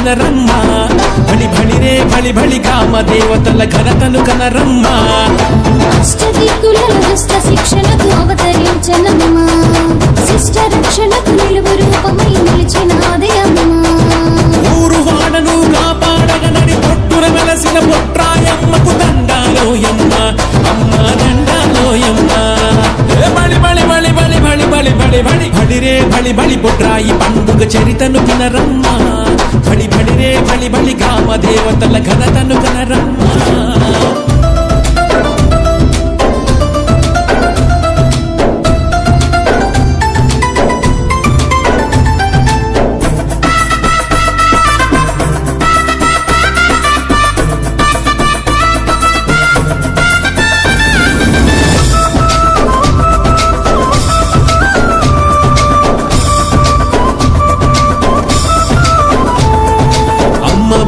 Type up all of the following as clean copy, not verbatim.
వినరమ్మ బలి బలిరే బలి బలి గ్రామ దేవతల ఘనతను కనరమ్మ అష్టదిక్కులలో దుష్ట శిక్షణకు అవతరించనమ్మ శిష్ట రక్షణకు నిలువు రూపమై నిలిచిన ఆదయమ్మ ఊరు వాడను కాపాడగనడి పొట్టున వెలసిన పొట్రాయమ్మకు దండాలోయమ్మ అమ్మ దండాలోయమ్మ బలి బలి బలి బలి బలి బలి బలి బలి బలిరే బలి బలి పొట్రాయి పండుగ చరితను వినరమ్మ బలి బలిరే బలి బలి గ్రామ దేవతల ఘనతను కనరమ్మ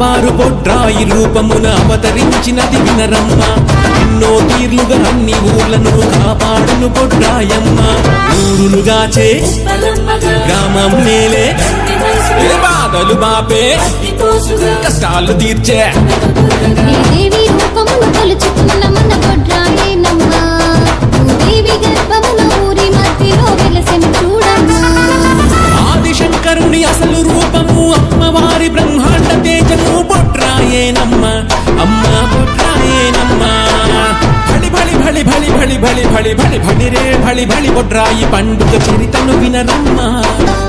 వారు బొడ్రాయి రూపమున అవతరించినది వినరమ్మ ఎన్నో తీర్లుగా అన్ని ఊర్లను కాపాడును బొడ్రాయమ్మ ఊరులుగాచే గ్రామం నేలే బాధలు బాపే కష్టాలు తీర్చే దేవి రూపమును కొలుచుకున్న మన బొడ్రాయేనమ్మ దేవి గర్భమున ఊరి మధ్యలో వెలసెను చూడమ్మా ఆదిశంకరుని అసలు రూపము అమ్మవారి బ్రహ్మాండ తేజము బొడ్రాయేనమ్మ అమ్మ బొడ్రాయేనమ్మ బలి బలి బలి బలి బలి బలి బలి బలి బలిరే బలి బలి బొడ్రాయి పండుగ చరితను వినరమ్మ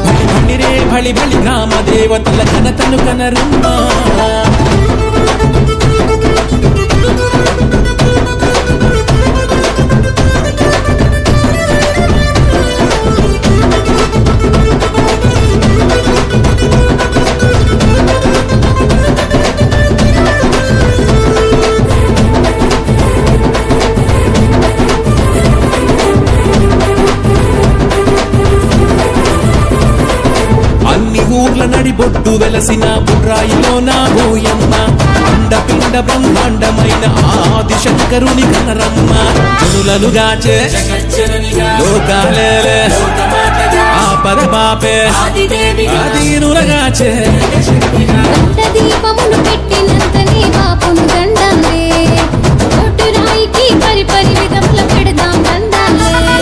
బలి బలిరే బలి బలి గ్రామ దేవతల ఘనతను కనరమ్మ ఊర్ల నడిబొట్టు వెలసిన బుడ్రాయిలో నా భూయమ్మ అండపిండ బ్రహ్మాండమైన ఆదిశంకరుని కనరమ్మ జనులనుగాచే లోకాలేలే ఆపద బాపే ఆదీనులగాచే దీపమును పెట్టినంతనే పాపము దండాలే బొడ్రాయికి పరిపరి విధముల పెడదాం దండాలే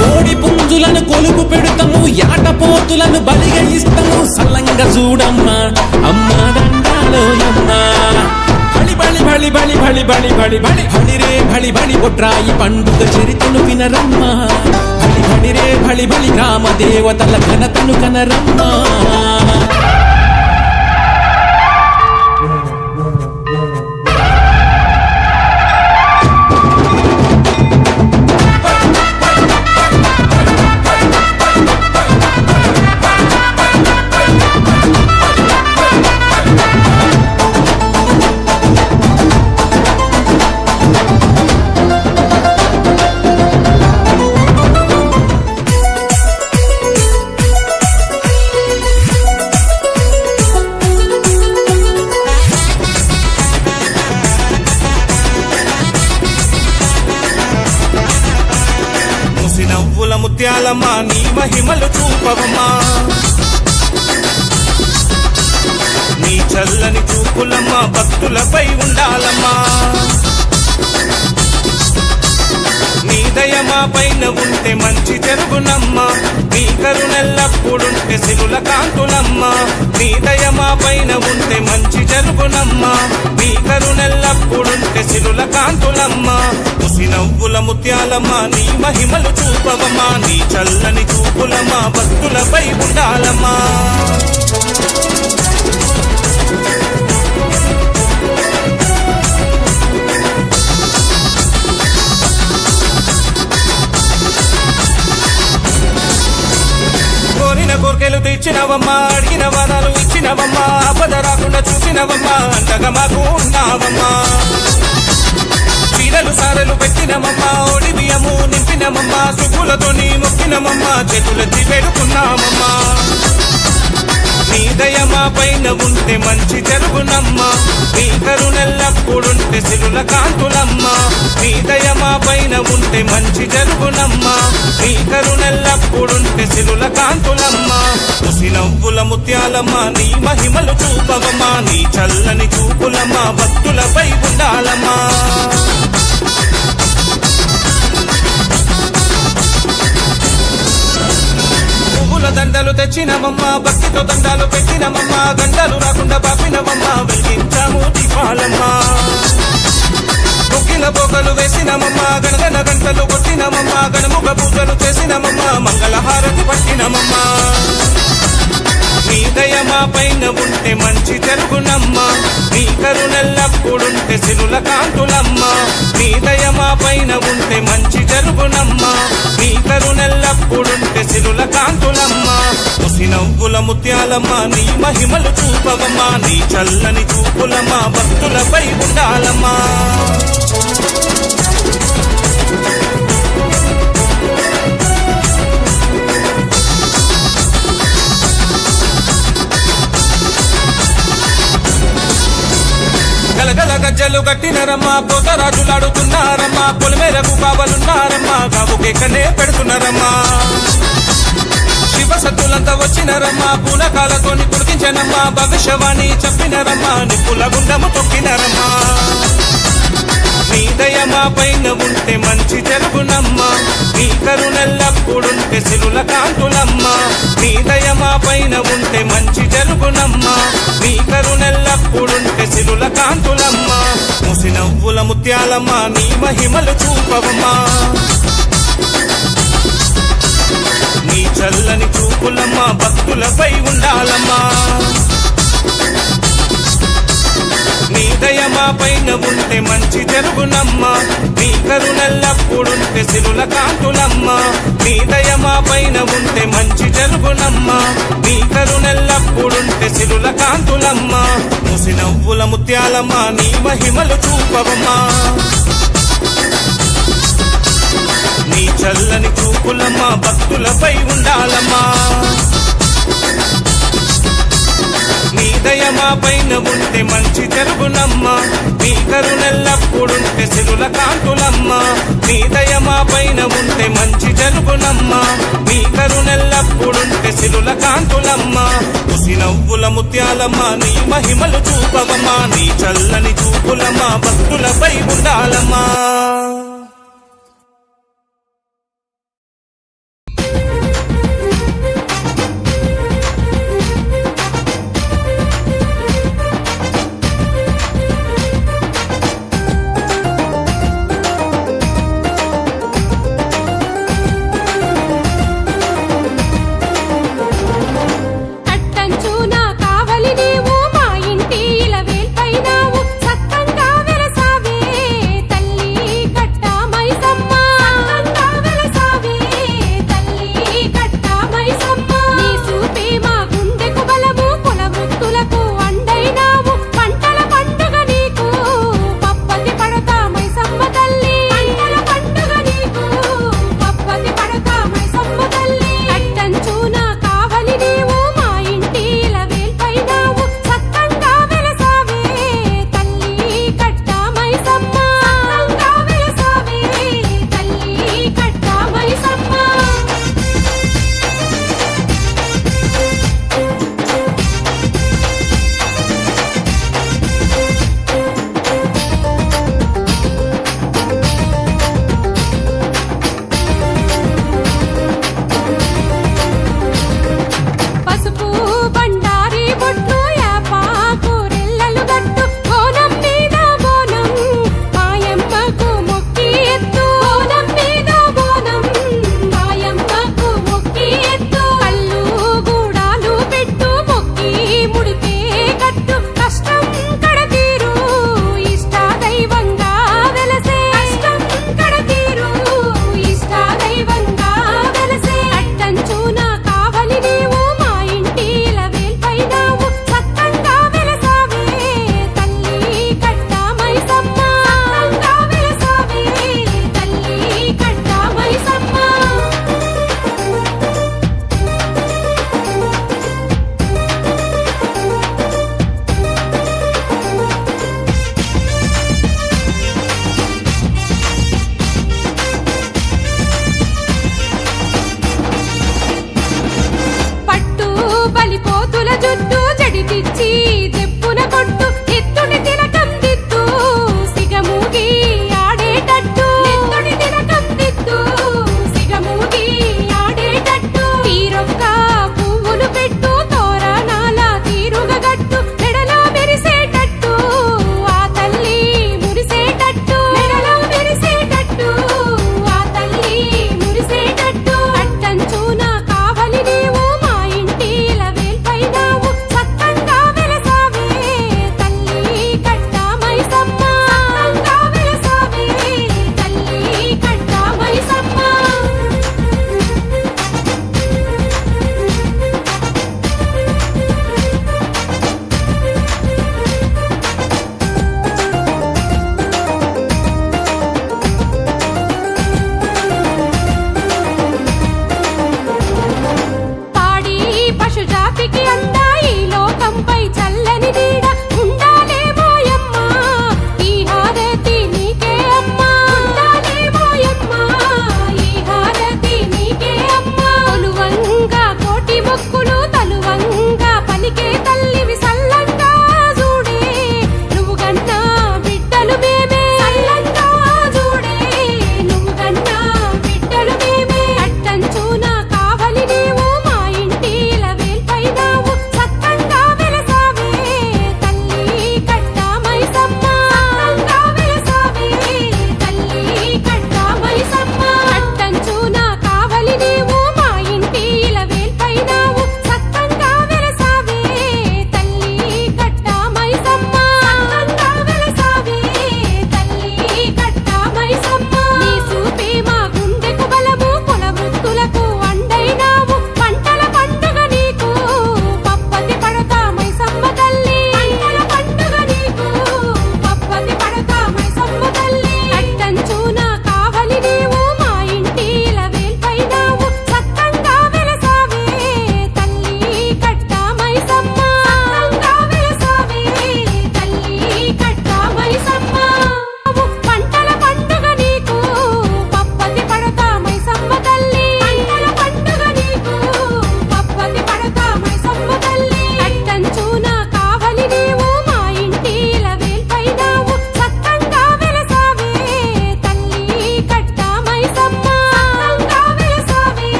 కోడి పుంజులను కొలుపు పెడతాము యాటపోతులను బలిగా ఇస్తాము సల్లంగా చూడమ్మ అమ్మ దండాలోయమ్మ బలి బలి బలి బలి బలి బలి బలి బలి బలిరే బలి బలి బొడ్రాయి పండుగ చరితను వినరమ్మ బలి బలిరే బలి బలి గ్రామ దేవతల ఘనతను కనరమ్మ ముత్యాలమ్మా నీ మహిమలు చూపవమ్మా నీ చల్లని చూపులమ్మా భక్తులపై ఉండాలమ్మా నీ దయమా పైన ఉంటే మంచి జరుగునమ్మా నీ కరుణెల్లప్పుడుంటే సిరుల కాంతులమ్మా నీ దయమా పైన ఉంటే మంచి జరుగునమ్మా నీ కరుణెల్లప్పుడుంటే సిరుల కాంతులమ్మా ముసి నవ్వుల ముత్యాలమ్మా నీ మహిమలు చూపవమ్మా నీ చల్లని చూపులమ్మా భక్తులపై ఉండాలమ్మా కోరికలు తెచ్చినవమ్మా అడిగిన వరాలు ఇచ్చినవమ్మా ఆపద రాకుండా చూసినవమ్మా అంతగా మాకు ఉన్నావమ్మా చీరలు సారలు పెట్టినమమ్మా ఓడి బియ్యము నింపినమమ్మా సుగులతో నీ మొక్కినమమ్మా చేతులెత్తి పెడుకున్నామమ్మా నీ దయ మా పైన ఉంటే మంచి జరుగునమ్మా నీ కరుణెల్ల కరుణెల్లప్పుడుంటే సిరుల కాంతులమ్మ నీ దయ మా పైన ఉంటే మంచి జరుగునమ్మ నీ కరుణెల్లప్పుడుంటే సిరుల కాంతులమ్మ ఉసి నవ్వుల ముత్యాలమ్మ నీ మహిమలు చూపవమ్మా నీ చల్లని చూపులమ్మ భక్తులపై ఉండాలమ్మా పువ్వుల దండలు తెచ్చినమమ్మ భక్తితో దండాలు పెట్టినమమ్మ గంటలు రాకుండా పాపినమమ్మ వెలిగించాము దీపాలమ్మ కొక్కిల బొగలు వేసినమమ్మ గణగణ గంటలు కొట్టినమమ్మ గణముఖ పూజలు చేసినమమ్మ మంగళహారతి పట్టినమమ్మ నీ దయ మా పైన ఉంటే మంచి జరుగునమ్మ నీ కరుణెల్లప్పుడుంటే సిరుల కాంతులమ్మ నీ దయ మా పైన ఉంటే మంచి జరుగునమ్మ నీ కరుణెల్లప్పుడుంటే సిరుల కాంతులమ్మ ఉసి నవ్వుల ముత్యాలమ్మ నీ మహిమలు చూపవమ్మా నీ చల్లని చూపులమ్మ భక్తులపై ఉండాలమ్మా గలగల గజ్జలు గట్టినరమ్మా పోతరాజులాడుతున్నారమ్మా పొలిమేరకు కావలున్నారమ్మా గాబుకెక్కనే పెడుతున్నారమ్మా శివ సత్తులంతా వచ్చినరమ్మా పూనకాలతోని కుడికించనమ్మా భవిష్యవాణి చెప్పినరమ్మా నిప్పుల గుండము తొక్కినరమ్మా నీ దయ మా పైన ఉంటే మంచి జరుగునమ్మ నీ కరుణెల్లప్పుడుంటే సిరుల కాంతులమ్మ నీ దయ మా పైన ఉంటే మంచి జరుగునమ్మ నీ కరుణెల్లప్పుడుంటే సిరుల కాంతులమ్మ ముసి నవ్వుల ముత్యాలమ్మ నీ మహిమలు చూపవమ్మా నీ చల్లని చూపులమ్మ భక్తులపై ఉండాలమ్మా నీ దయ మా పైన ఉంటే మంచి జరుగునమ్మ నీ కరుణెల్లప్పుడుంటే సిరుల కాంతులమ్మ నీ దయ మా పైన ఉంటే మంచి జరుగునమ్మ నీ కరుణెల్లప్పుడుంటే సిరుల కాంతులమ్మ ముసి నవ్వుల ముత్యాలమ్మ నీ మహిమలు చూపవమ్మా నీ చల్లని చూపులమ్మ భక్తులపై ఉండాలమ్మా నీ దయ మా పైన ఉంటే మంచి జరుగునమ్మ నీ కరుణెల్లప్పుడుంటే సిరుల కాంతులమ్మ నీ దయ మా పైన ఉంటే మంచి జరుగునమ్మ నీ కరుణెల్లప్పుడుంటే సిరుల కాంతులమ్మ ఉసి నవ్వుల ముత్యాలమ్మ నీ మహిమలు చూపవమ్మా నీ చల్లని చూపులమ్మ భక్తులపై ఉండాలమ్మా